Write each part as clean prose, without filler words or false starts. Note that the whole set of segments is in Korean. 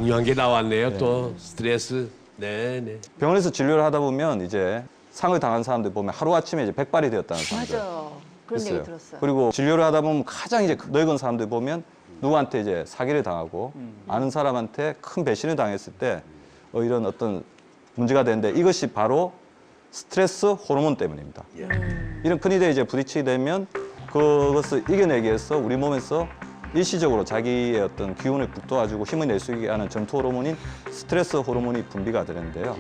중요한 게 나왔네요. 또 스트레스. 네네. 병원에서 진료를 하다 보면 이제 상을 당한 사람들 보면 하루아침에 이제 백발이 되었다는 사람들 맞아요. 그런 있어요. 얘기 들었어요. 그리고 진료를 하다 보면 가장 이제 늙은 사람들 보면 누구한테 이제 사기를 당하고 아는 사람한테 큰 배신을 당했을 때 이런 어떤 문제가 되는데 이것이 바로 스트레스 호르몬 때문입니다. 이런 큰 일에 이제 부딪히게 되면 그것을 이겨내기 위해서 우리 몸에서 일시적으로 자기의 어떤 기운을 북돋아주고 힘을 낼 수 있게 하는 전투 호르몬인 스트레스 호르몬이 분비가 되는데요.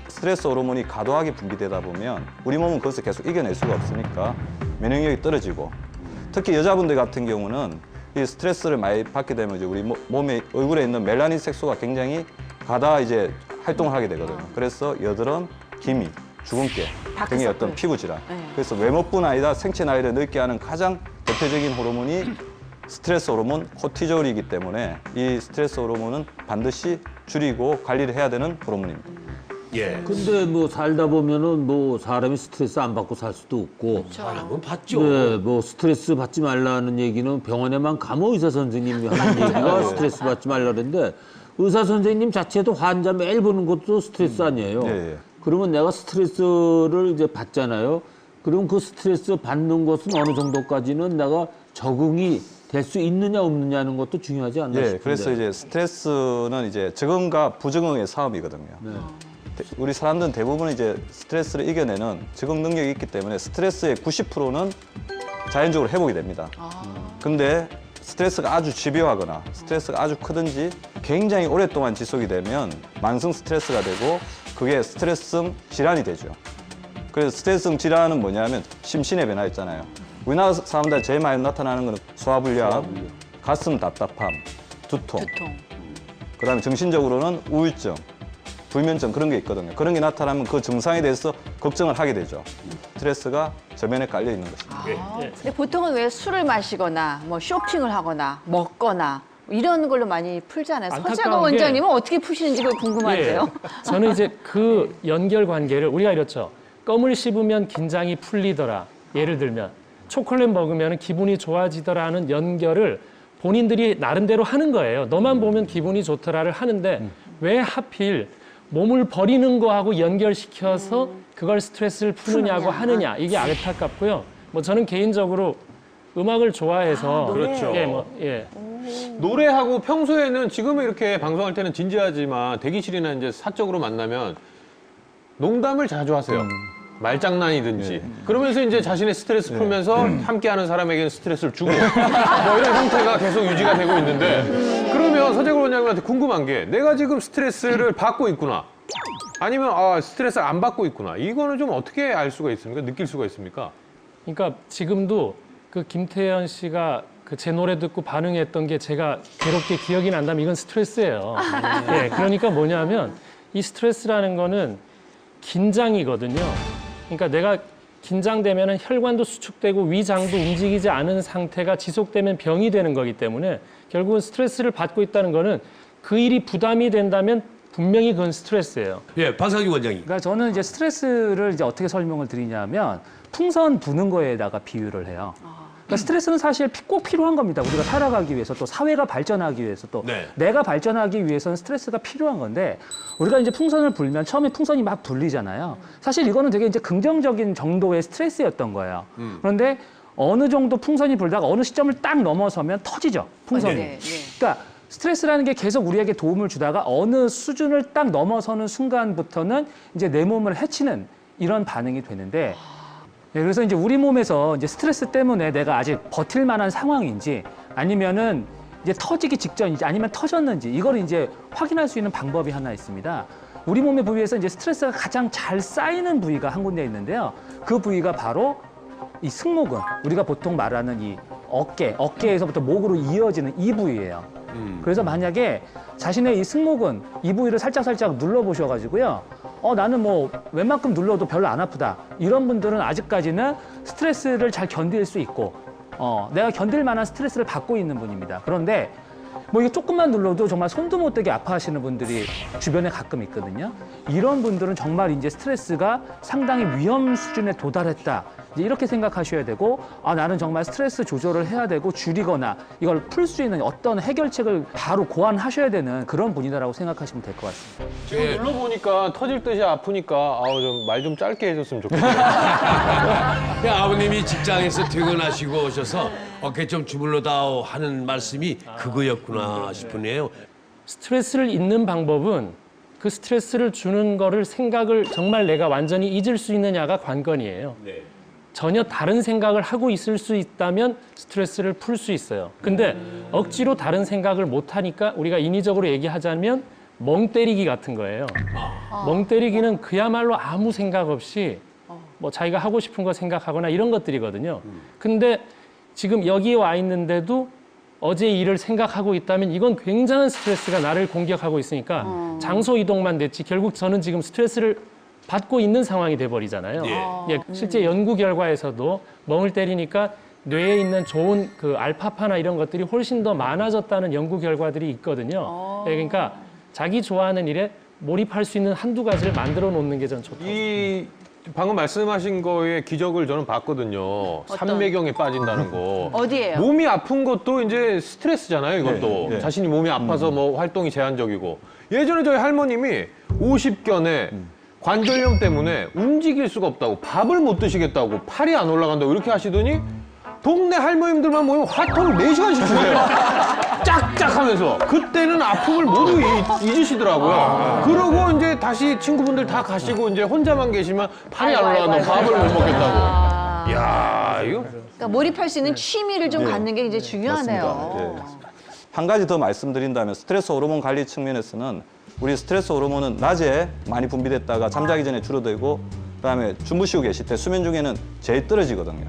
스트레스 호르몬이 과도하게 분비되다 보면 우리 몸은 그것을 계속 이겨낼 수가 없으니까 면역력이 떨어지고 특히 여자분들 같은 경우는 이 스트레스를 많이 받게 되면 이제 우리 몸에 얼굴에 있는 멜라닌 색소가 굉장히 과다 이제 활동을 하게 되거든요. 그래서 여드름, 기미, 주근깨 등의 어떤 피부 질환. 그래서 외모뿐 아니라 생체 나이를 늙게 하는 가장 대표적인 호르몬이 스트레스 호르몬 코티졸이기 때문에 이 스트레스 호르몬은 반드시 줄이고 관리를 해야 되는 호르몬입니다. 예. 근데 뭐 살다 보면은 뭐 사람이 스트레스 안 받고 살 수도 없고. 사람은 받죠. 네, 뭐 스트레스 받지 말라는 얘기는 병원에만 가면 의사 선생님이 하는 얘기가 스트레스 받지 말라는데 의사 선생님 자체도 환자 매일 보는 것도 스트레스 아니에요. 예. 그러면 내가 스트레스를 이제 받잖아요. 그럼 그 스트레스 받는 것은 어느 정도까지는 내가 적응이 될 수 있느냐 없느냐는 것도 중요하지 않나 싶은데. 그래서 이제 스트레스는 이제 적응과 부적응의 싸움이거든요. 우리 사람들은 대부분 이제 스트레스를 이겨내는 적응 능력이 있기 때문에 스트레스의 90%는 자연적으로 회복이 됩니다. 근데 스트레스가 아주 집요하거나 스트레스가 아주 크든지 굉장히 오랫동안 지속이 되면 만성 스트레스가 되고 그게 스트레스성 질환이 되죠. 그래서 스트레스성 질환은 뭐냐면 심신의 변화 있잖아요. 우리나라 사람들 제일 많이 나타나는 건 소화불량, 가슴 답답함, 두통. 그다음에 정신적으로는 우울증, 불면증 그런 게 있거든요. 그런 게 나타나면 그 증상에 대해서 걱정을 하게 되죠. 스트레스가 저면에 깔려 있는 것입니다. 근데 보통은 왜 술을 마시거나 뭐 쇼핑을 하거나 먹거나 이런 걸로 많이 풀잖아요. 안타까운 서재거 게- 원장님은 어떻게 푸시는지 그거 궁금한데요. 저는 이제 그 연결 관계를 우리가 이렇죠. 껌을 씹으면 긴장이 풀리더라. 예를 들면 초콜릿 먹으면 기분이 좋아지더라 하는 연결을 본인들이 나름대로 하는 거예요. 너만 보면 기분이 좋더라를 하는데 왜 하필 몸을 버리는 거하고 연결시켜서 그걸 스트레스를 푸느냐고 하느냐. 이게 안타깝고요. 뭐 저는 개인적으로 음악을 좋아해서 그렇죠. 노래하고 평소에는 지금은 이렇게 방송할 때는 진지하지만 대기실이나 이제 사적으로 만나면 농담을 자주 하세요. 말장난이든지. 그러면서 이제 자신의 스트레스 풀면서 함께하는 사람에게는 스트레스를 주고 뭐 이런 형태가 계속 유지가 되고 있는데 그러면 서재걸 원장님한테 궁금한 게 내가 지금 스트레스를 받고 있구나. 아니면 스트레스를 안 받고 있구나. 이거는 좀 어떻게 알 수가 있습니까? 느낄 수가 있습니까? 그러니까 지금도 그 김태현 씨가 그 제 노래 듣고 반응했던 게 제가 괴롭게 기억이 난다면 이건 스트레스예요. 그러니까 뭐냐면 이 스트레스라는 거는 긴장이거든요. 그러니까 내가 긴장되면 혈관도 수축되고 위장도 움직이지 않은 상태가 지속되면 병이 되는 거기 때문에 결국은 스트레스를 받고 있다는 거는 그 일이 부담이 된다면 분명히 그건 스트레스예요. 예, 박상규 원장님. 그러니까 저는 이제 스트레스를 이제 어떻게 설명을 드리냐면 풍선 부는 거에다가 비유를 해요. 그러니까 스트레스는 사실 꼭 필요한 겁니다. 우리가 살아가기 위해서 또 사회가 발전하기 위해서 또 내가 발전하기 위해서는 스트레스가 필요한 건데 우리가 이제 풍선을 불면 처음에 풍선이 막 불리잖아요. 사실 이거는 되게 이제 긍정적인 정도의 스트레스였던 거예요. 그런데 어느 정도 풍선이 불다가 어느 시점을 딱 넘어서면 터지죠, 풍선이. 그러니까 스트레스라는 게 계속 우리에게 도움을 주다가 어느 수준을 딱 넘어서는 순간부터는 이제 내 몸을 해치는 이런 반응이 되는데 그래서 이제 우리 몸에서 이제 스트레스 때문에 내가 아직 버틸 만한 상황인지 아니면은 이제 터지기 직전인지 아니면 터졌는지 이걸 이제 확인할 수 있는 방법이 하나 있습니다. 우리 몸의 부위에서 이제 스트레스가 가장 잘 쌓이는 부위가 한 군데 있는데요. 그 부위가 바로 이 승모근, 우리가 보통 말하는 이 어깨에서부터 목으로 이어지는 이 부위예요. 그래서 만약에 자신의 이 승모근, 이 부위를 살짝 눌러보셔가지고요. 나는 뭐 웬만큼 눌러도 별로 안 아프다. 이런 분들은 아직까지는 스트레스를 잘 견딜 수 있고 내가 견딜 만한 스트레스를 받고 있는 분입니다. 그런데 뭐 이게 조금만 눌러도 정말 손도 못 대게 아파하시는 분들이 주변에 가끔 있거든요. 이런 분들은 정말 이제 스트레스가 상당히 위험 수준에 도달했다. 이제 이렇게 생각하셔야 되고 나는 정말 스트레스 조절을 해야 되고 줄이거나 이걸 풀 수 있는 어떤 해결책을 바로 고안하셔야 되는 그런 분이다라고 생각하시면 될 것 같습니다. 지금 눌러보니까 터질 듯이 아프니까 좀 말 좀 짧게 해줬으면 좋겠네요. 아버님이 직장에서 퇴근하시고 오셔서 어깨 좀 주물러다오 하는 말씀이 그거였구나 싶으네요. 스트레스를 잊는 방법은 그 스트레스를 주는 거를 생각을 정말 내가 완전히 잊을 수 있느냐가 관건이에요. 전혀 다른 생각을 하고 있을 수 있다면 스트레스를 풀 수 있어요. 근데 억지로 다른 생각을 못 하니까 우리가 인위적으로 얘기하자면 멍 때리기 같은 거예요. 멍 때리기는 그야말로 아무 생각 없이 뭐 자기가 하고 싶은 거 생각하거나 이런 것들이거든요. 근데 지금 여기에 와 있는데도 어제 일을 생각하고 있다면 이건 굉장한 스트레스가 나를 공격하고 있으니까 장소 이동만 됐지 결국 저는 지금 스트레스를 받고 있는 상황이 돼버리잖아요. 예, 실제 연구 결과에서도 멍을 때리니까 뇌에 있는 좋은 그 알파파나 이런 것들이 훨씬 더 많아졌다는 연구 결과들이 있거든요. 예, 그러니까 자기 좋아하는 일에 몰입할 수 있는 한두 가지를 만들어 놓는 게 전 좋다고 이 방금 말씀하신 거에 기적을 저는 봤거든요. 삼매경에 빠진다는 거. 어디예요? 몸이 아픈 것도 이제 스트레스잖아요, 이것도. 네, 네. 자신이 몸이 아파서 뭐 활동이 제한적이고. 예전에 저희 할머님이 50견에 관절염 때문에 움직일 수가 없다고, 밥을 못 드시겠다고, 팔이 안 올라간다고 이렇게 하시더니 동네 할머님들만 모이면 화통 4시간씩 주세요. 짝짝 하면서. 그때는 아픔을 모두 잊으시더라고요. 그러고 이제 다시 친구분들 다 가시고 이제 혼자만 계시면 팔이 안 올라간다고, 밥을 못 먹겠다고. 이야, 이거. 그러니까 몰입할 수 있는 취미를 좀 갖는 게 이제 중요하네요. 맞습니다. 예. 한 가지 더 말씀드린다면 스트레스 호르몬 관리 측면에서는 우리 스트레스 호르몬은 낮에 많이 분비됐다가 잠자기 전에 줄어들고 그다음에 주무시고 계실 때 수면 중에는 제일 떨어지거든요.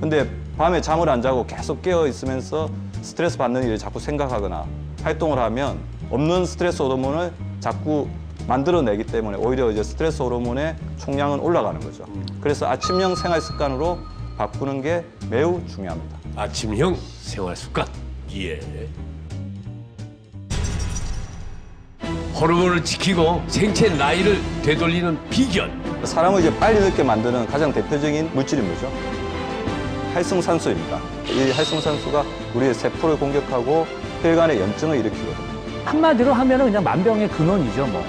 근데 밤에 잠을 안 자고 계속 깨어 있으면서 스트레스 받는 일을 자꾸 생각하거나 활동을 하면 없는 스트레스 호르몬을 자꾸 만들어내기 때문에 오히려 이제 스트레스 호르몬의 총량은 올라가는 거죠. 그래서 아침형 생활 습관으로 바꾸는 게 매우 중요합니다. 아침형 생활 습관. 예. 호르몬을 지키고 생체 나이를 되돌리는 비결. 사람을 이제 빨리 늙게 만드는 가장 대표적인 물질이 뭐죠? 활성산소입니다. 이 활성산소가 우리의 세포를 공격하고 혈관의 염증을 일으키거든요. 한마디로 하면은 그냥 만병의 근원이죠, 뭐.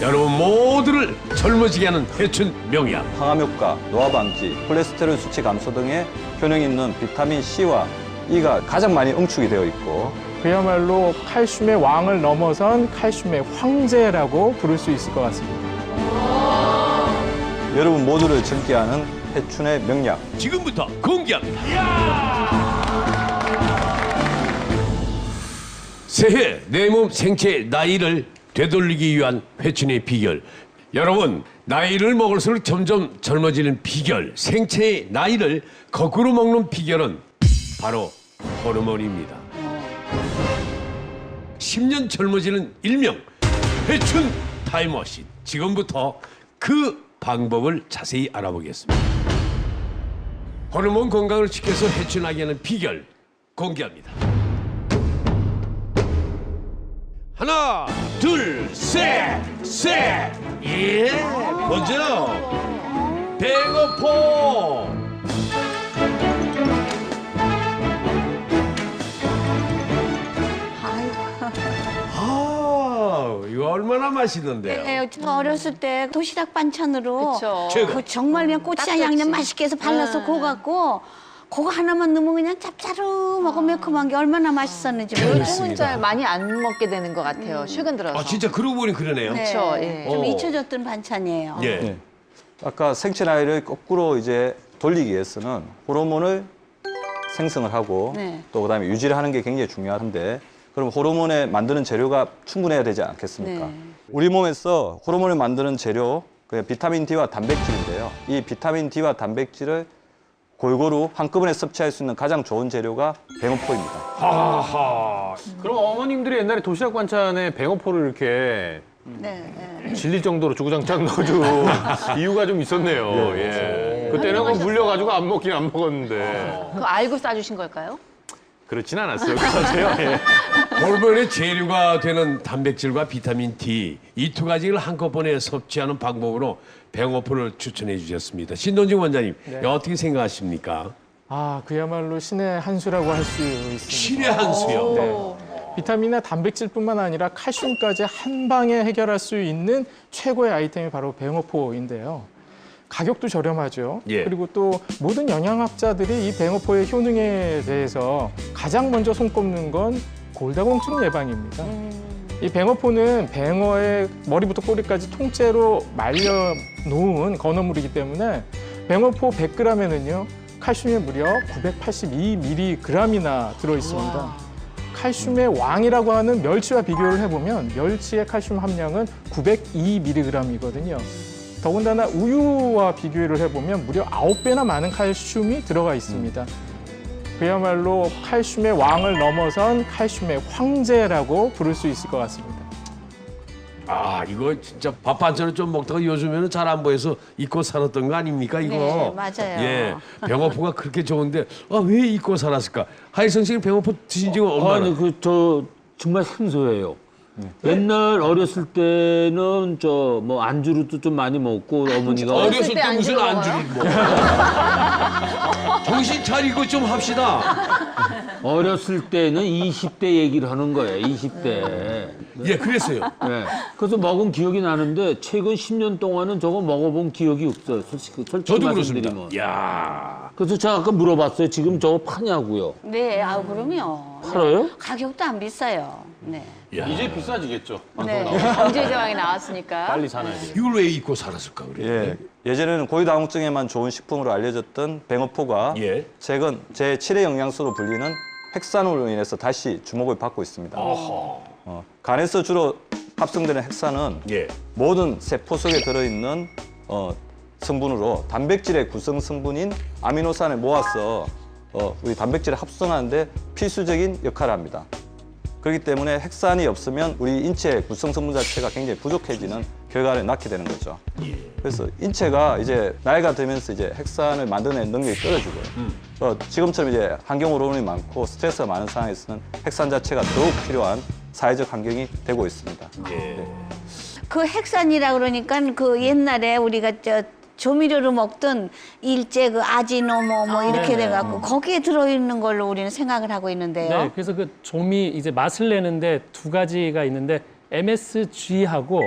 여러분 모두를 젊어지게 하는 회춘 명약. 항암 효과, 노화 방지, 콜레스테롤 수치 감소 등의 효능이 있는 비타민 C와 E가 가장 많이 응축이 되어 있고 그야말로 칼슘의 왕을 넘어선 칼슘의 황제라고 부를 수 있을 것 같습니다. 여러분 모두를 젊게 하는 회춘의 명약. 지금부터 공개합니다. 새해 내 몸 생체 나이를 되돌리기 위한 회춘의 비결. 여러분 나이를 먹을수록 점점 젊어지는 비결, 생체의 나이를 거꾸로 먹는 비결은 바로 호르몬입니다. 10년 젊어지는 일명 회춘 타임머신. 지금부터 그 방법을 자세히 알아보겠습니다. 호르몬 건강을 지켜서 회춘하게 하는 비결 공개합니다. 하나, 둘, 셋, 셋. 예, 먼저 배고파. 이거 얼마나 맛있는데요? 네, 저 어렸을 때 도시락 반찬으로 그쵸. 최고. 그 정말 그냥 고추장 딱 양념 좋지. 맛있게 해서 발라서 그거 갖고 그거 하나만 넣으면 그냥 짭짤하고 매콤한 게 얼마나 맛있었는지 요즘은 몰라요. 잘 많이 안 먹게 되는 것 같아요. 최근 들어서. 아 진짜 그러고 보니 그러네요. 네, 그쵸, 예. 좀 어. 잊혀졌던 반찬이에요. 예. 네. 아까 생체 나이를 거꾸로 이제 돌리기 위해서는 호르몬을 생성을 하고 네. 또 그다음에 유지를 하는 게 굉장히 중요한데 그럼 호르몬에 만드는 재료가 충분해야 되지 않겠습니까? 네. 우리 몸에서 호르몬을 만드는 재료, 그 비타민 D와 단백질인데요. 이 비타민 D와 단백질을 골고루 한꺼번에 섭취할 수 있는 가장 좋은 재료가 뱅어포입니다. 하하. 그럼 어머님들이 옛날에 도시락 반찬에 뱅어포를 이렇게 네, 네. 질릴 정도로 주구장창 넣어준 이유가 좀 있었네요. 예. 그때는 뭐 물려가지고 안 먹긴 안 먹었는데. 그거 알고 싸주신 걸까요? 그렇진 않았어요. 그러세요. 예. 호르몬의 재료가 되는 단백질과 비타민 D 이 두 가지를 한꺼번에 섭취하는 방법으로 뱅어포를 추천해 주셨습니다. 신동진 원장님, 네. 어떻게 생각하십니까? 아, 그야말로 신의 한 수라고 할 수 있습니다. 신의 한 수요. 네. 비타민이나 단백질뿐만 아니라 칼슘까지 한 방에 해결할 수 있는 최고의 아이템이 바로 뱅어포인데요. 가격도 저렴하죠. 예. 그리고 또 모든 영양학자들이 이 뱅어포의 효능에 대해서 가장 먼저 손꼽는 건 골다공증 예방입니다. 이 뱅어포는 뱅어의 머리부터 꼬리까지 통째로 말려 놓은 건어물이기 때문에 뱅어포 100g에는요 칼슘이 무려 982mg이나 들어 있습니다. 칼슘의 왕이라고 하는 멸치와 비교를 해보면 멸치의 칼슘 함량은 902mg이거든요. 더군다나 우유와 비교를 해보면 무려 9배나 많은 칼슘이 들어가 있습니다. 그야말로 칼슘의 왕을 넘어선 칼슘의 황제라고 부를 수 있을 것 같습니다. 아, 이거 진짜 밥 반찬을 좀 먹다가 요즘에는 잘 안 보여서 잊고 살았던 거 아닙니까, 이거? 네, 맞아요. 예, 뱅어포가 그렇게 좋은데 왜 잊고 살았을까? 하일성 씨는 뱅어포 드신 지가 얼마나? 아니 저 정말 생소해요. 옛날 어렸을 때는 저 뭐 안주로도 좀 많이 먹고 어머니가 어렸을 때 때 무슨 안주를 안주를 먹어? 정신 차리고 좀 합시다. 어렸을 때는 20대 얘기를 하는 거예요. 20대. 예, 그랬어요. 네. 그래서 먹은 기억이 나는데 최근 10년 동안은 저거 먹어본 기억이 없어요. 솔직히 저도 그렇습니다. 말씀드리면. 야, 그래서 제가 아까 물어봤어요. 지금 저거 파냐고요. 네, 아 그럼요. 팔아요? 네. 가격도 안 비싸요. 네. 야. 이제 비싸지겠죠. 네. 경제 저항이 나왔으니까. 빨리 사놔야 돼요. 이걸 왜 잊고 살았을까 그래? 예. 예전에는 고위다공증에만 좋은 식품으로 알려졌던 뱅어포가 예. 최근 제7의 영양소로 불리는 핵산으로 인해서 다시 주목을 받고 있습니다. 간에서 주로 합성되는 핵산은 예. 모든 세포 속에 들어있는 성분으로 단백질의 구성 성분인 아미노산을 모아서 우리 단백질을 합성하는데 필수적인 역할을 합니다. 그렇기 때문에 핵산이 없으면 우리 인체의 구성 성분 자체가 굉장히 부족해지는 결과를 낳게 되는 거죠. 그래서 인체가 이제 나이가 들면서 이제 핵산을 만드는 능력이 떨어지고요. 지금처럼 이제 환경 오염이 많고 스트레스가 많은 상황에서는 핵산 자체가 더욱 필요한 사회적 환경이 되고 있습니다. 그 핵산이라 그러니까 그 옛날에 우리가 조미료로 먹던 일제 그 아지노모 뭐 이렇게 돼갖고 거기에 들어있는 걸로 우리는 생각을 하고 있는데요. 네, 그래서 그 조미 이제 맛을 내는데 두 가지가 있는데 MSG하고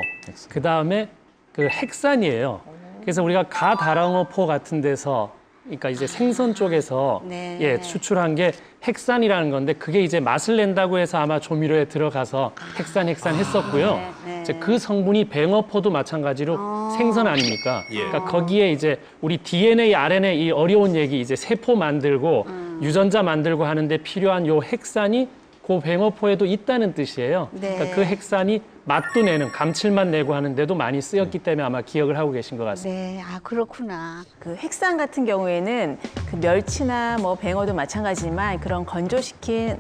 그 다음에 그 핵산이에요. 그래서 우리가 가다랑어포 같은 데서 그러니까 이제 생선 쪽에서 네. 예, 추출한 게 핵산이라는 건데 그게 이제 맛을 낸다고 해서 아마 조미료에 들어가서 핵산 했었고요. 네. 이제 그 성분이 뱅어포도 마찬가지로 생선 아닙니까? 그러니까 거기에 이제 우리 DNA, RNA 이 어려운 얘기 이제 세포 만들고 유전자 만들고 하는데 필요한 요 핵산이 그 뱅어포에도 있다는 뜻이에요. 네. 그러니까 그 핵산이 맛도 내는 감칠맛 내고 하는데도 많이 쓰였기 때문에 아마 기억을 하고 계신 것 같습니다. 네, 아 그렇구나. 그 핵산 같은 경우에는 그 멸치나 뭐 뱅어도 마찬가지지만 그런 건조시킨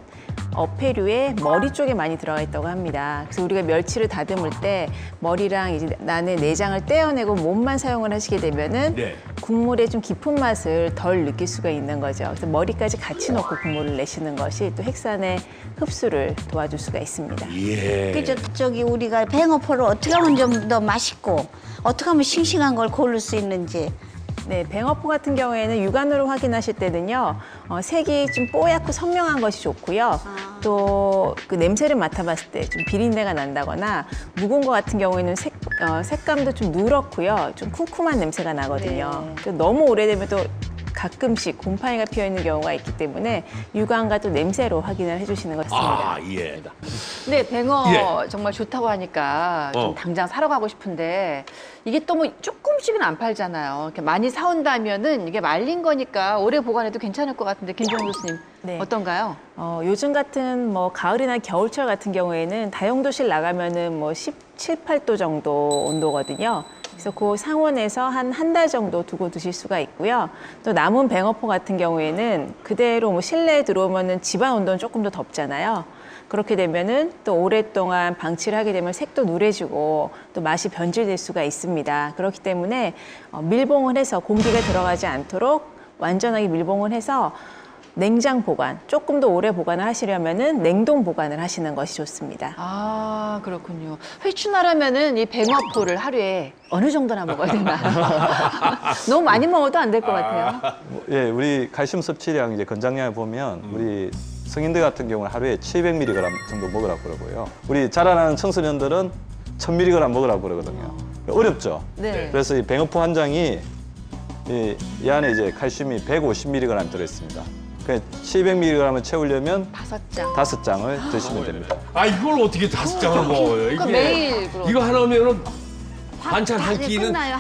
어패류의 머리 쪽에 많이 들어가 있다고 합니다. 그래서 우리가 멸치를 다듬을 때 머리랑 이제 안에 내장을 떼어내고 몸만 사용을 하시게 되면은 네. 국물의 좀 깊은 맛을 덜 느낄 수가 있는 거죠. 그래서 머리까지 같이 넣고 국물을 내시는 것이 또 핵산의 흡수를 도와줄 수가 있습니다. 예. 그 저기 우리가 뱅어포를 어떻게 하면 좀 더 맛있고 어떻게 하면 싱싱한 걸 고를 수 있는지. 네, 뱅어포 같은 경우에는 육안으로 확인하실 때는요, 색이 좀 뽀얗고 선명한 것이 좋고요. 또 그 냄새를 맡아봤을 때 좀 비린내가 난다거나 묵은 거 같은 경우에는 색감도 좀 누렇고요, 좀 쿰쿰한 냄새가 나거든요. 네. 너무 오래되면 또 가끔씩 곰팡이가 피어 있는 경우가 있기 때문에 육안과 또 냄새로 확인을 해주시는 것 같습니다. 아, 예. 네, 뱅어 예. 정말 좋다고 하니까 좀 어. 당장 사러 가고 싶은데 이게 또 뭐 조금씩은 안 팔잖아요. 이렇게 많이 사온다면은 이게 말린 거니까 오래 보관해도 괜찮을 것 같은데 김정우 교수님 네. 어떤가요? 요즘 같은 뭐 가을이나 겨울철 같은 경우에는 다용도실 나가면은 뭐 17, 8도 정도 온도거든요. 그래서 그 상온에서 한 달 정도 두고 드실 수가 있고요. 또 남은 뱅어포 같은 경우에는 그대로 뭐 실내에 들어오면은 집안 온도는 조금 더 덥잖아요. 그렇게 되면은 또 오랫동안 방치를 하게 되면 색도 누래지고 또 맛이 변질될 수가 있습니다. 그렇기 때문에 밀봉을 해서 공기가 들어가지 않도록 완전하게 밀봉을 해서 냉장 보관, 조금 더 오래 보관을 하시려면은 냉동 보관을 하시는 것이 좋습니다. 아, 그렇군요. 회춘하려면은 이 뱅어포를 하루에 어느 정도나 먹어야 되나? 너무 많이 먹어도 안 될 것 같아요. 예, 우리 칼슘 섭취량 이제 권장량을 보면 우리 성인들 같은 경우는 하루에 700mg 정도 먹으라고 그러고요. 우리 자라나는 청소년들은 1000mg 먹으라고 그러거든요. 어렵죠. 네. 그래서 이 뱅어포 한 장이 이 안에 이제 칼슘이 150mg 들어있습니다. 700mg을 채우려면 5장. 5장을 드시면 됩니다. 아 이걸 어떻게 5장을 먹어요? 그럼 매일 그럼. 이거 하나면은 반찬 한 끼는 끝나요.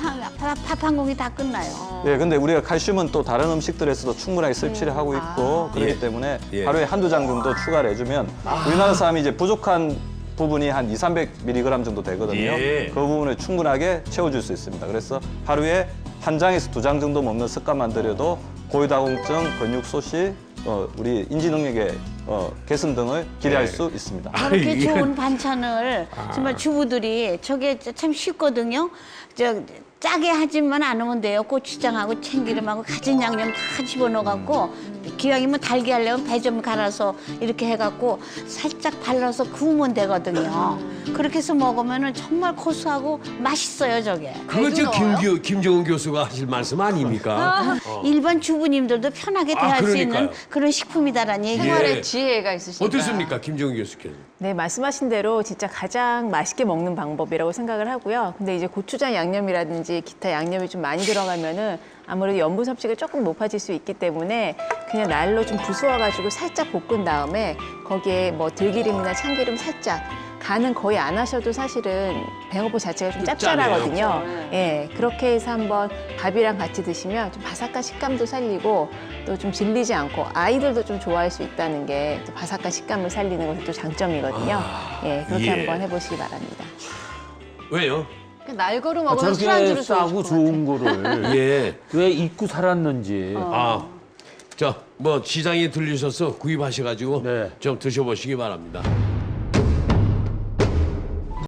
밥 한 공기 다 끝나요. 예, 근데 우리가 칼슘은 또 다른 음식들에서도 충분하게 섭취를 하고 있고 그렇기 예. 때문에 예. 하루에 한두 장 정도 추가를 해주면 우리나라 사람이 이제 부족한 부분이 한 200~300mg 정도 되거든요. 예. 그 부분을 충분하게 채워줄 수 있습니다. 그래서 하루에 한 장에서 2장 정도 먹는 습관만 들여도 고유다공증, 근육 소실, 우리 인지 능력의 개선 등을 기대할 수 있습니다. 저렇게 이게- 좋은 반찬을 정말 주부들이 저게 참 쉽거든요. 짜게 하지만 않으면 돼요. 고추장하고 참기름하고 가진 양념 다 집어넣어갖고 기왕이면 달게 하려면 배 좀 갈아서 이렇게 해갖고 살짝 발라서 구우면 되거든요. 그렇게 해서 먹으면 정말 고소하고 맛있어요, 저게. 그거 저 김정은 교수가 하실 말씀 아닙니까? 일반 주부님들도 편하게 대할 수 있는 그러니까요. 그런 식품이다라는 얘기예요. 생활의 지혜가 있으시니까. 어떻습니까, 김정은 교수께서? 네, 말씀하신 대로 진짜 가장 맛있게 먹는 방법이라고 생각을 하고요. 근데 이제 고추장 양념이라든지 기타 양념이 좀 많이 들어가면은 아무래도 염분 섭취가 조금 높아질 수 있기 때문에 그냥 날로 좀 부수어가지고 살짝 볶은 다음에 거기에 뭐 들기름이나 참기름 살짝 간은 거의 안 하셔도 사실은 뱅어포 자체가 좀 짭짤하거든요. 예, 그렇게 해서 한번 밥이랑 같이 드시면 좀 바삭한 식감도 살리고 또 좀 질리지 않고 아이들도 좀 좋아할 수 있다는 게 또 바삭한 식감을 살리는 것이 또 장점이거든요. 예, 그렇게 예. 한번 해보시기 바랍니다. 왜요? 날거로 먹으면 저렇게 술안주로 싸고 좋은 거를 예. 왜 잊고 살았는지. 뭐 시장에 들리셔서 구입하셔가지고 네. 좀 드셔보시기 바랍니다.